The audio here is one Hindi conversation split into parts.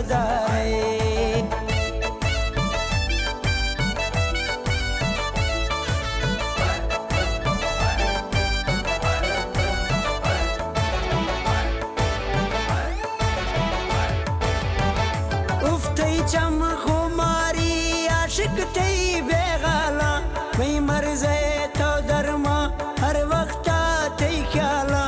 सरदारे उफ्तई चम खुमारी आशिक थई बेगाला मैं मर्ज़े तो दरमा हर वक्त थई ख्याला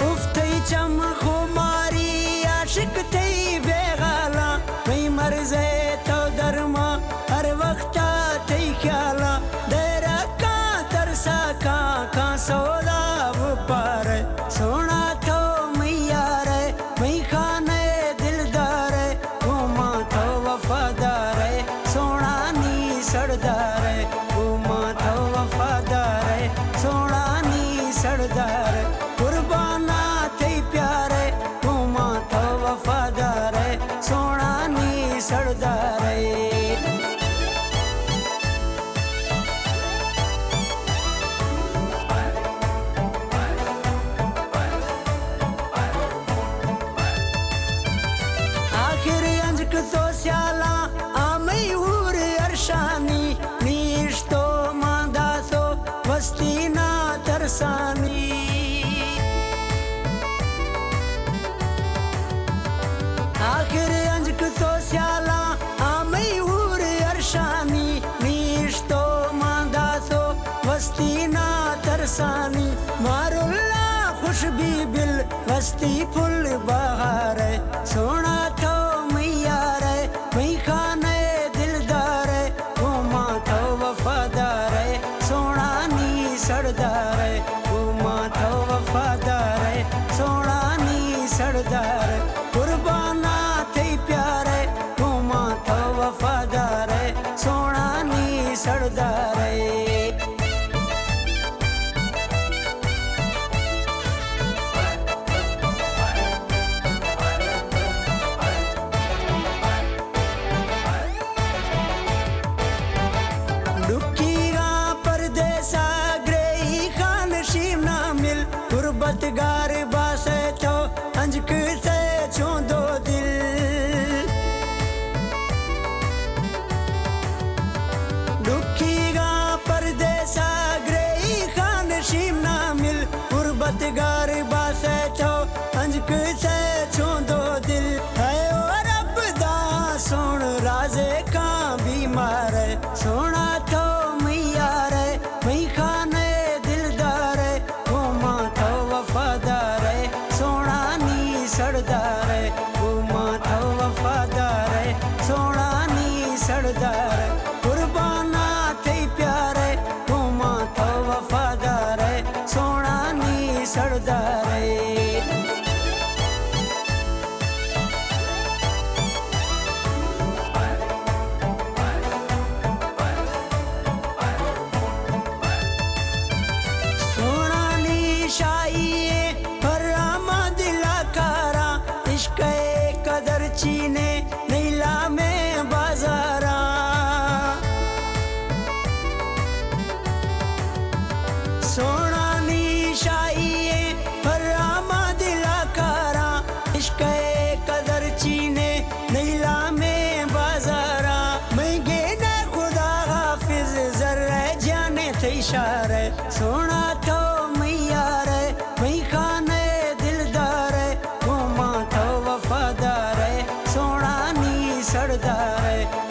उफ्तई चम खुमारी आशिक थई बेगाला मैं मर्ज़े तो दरमा हर वक्त थई ख्याला देरा का तरसा का सौदा पार सोना तो मैया रे मैं खाने दिलदार घूमा तो वफादार सोना नी सरदार घूमा तो वफादार सोना नी सरदार कुर्बाना थे प्यारे घूमा तो वफादार सोना नी सरदार तो स्याला आमई उर अरशानी नीश तो मांदा तो वस्ती ना तरसानी आखिर अंजक तो स्याला आमई उर अरशानी नीश तो मांदा तो वस्ती ना तरसानी मारुल्ला खुश भी बिल वस्ती फुल बहार सोना तो मैं खाने दिलदार घूमा तो वफादार सोना नी सरदार घूमा तो वफादार सोना नी सरदार कुर्बाना थे प्यारे घूमा तो वफादार सोना नी सरदार गुरबतगार बासे तो अंजक से छोंदो दिल दुखीगा परदेसा ग्रेई खान शीम ना मिल गुरबतगार बासे तो अंजक से छोंदो दिल है और अब दा सोन राजे का बीमार सोना तो मैया रे मैं खाने दिलदार घूमा तो वफादार सोना नी सरदार घूमा तो वफादार सोना नी सरदार कुर्बाना थे प्यारे घूमा तो वफादार सोना नी सरदार चीने नीला में बाजारा सोना निशाइए फरामा दिलाकारा इश्क कदर चीने नीला में बाजारा मैं गेना खुदा हाफिज जर्रे जाने थे इशारे सोना तो मैया रे मैं खाने दिलदार घूमा तो वफादार सोना नी सरदार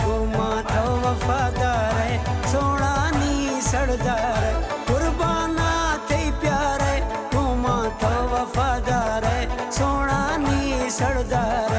घूमा तो वफादार सोना नी सरदार कुर्बाना थे प्यारे घूमा तो वफादार सोना नी सरदार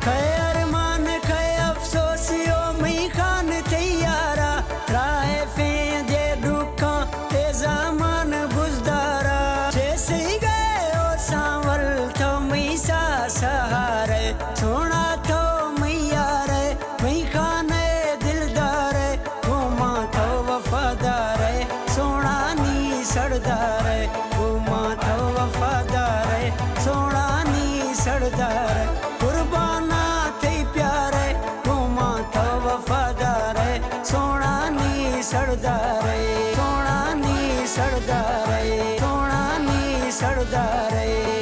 खैर घुमा तो वफादार सोना नी सरदार कुर्बाना थे प्यार घुमा तो वफादार सोना नी सरदार सोना नी सरदार सोना नी सरदार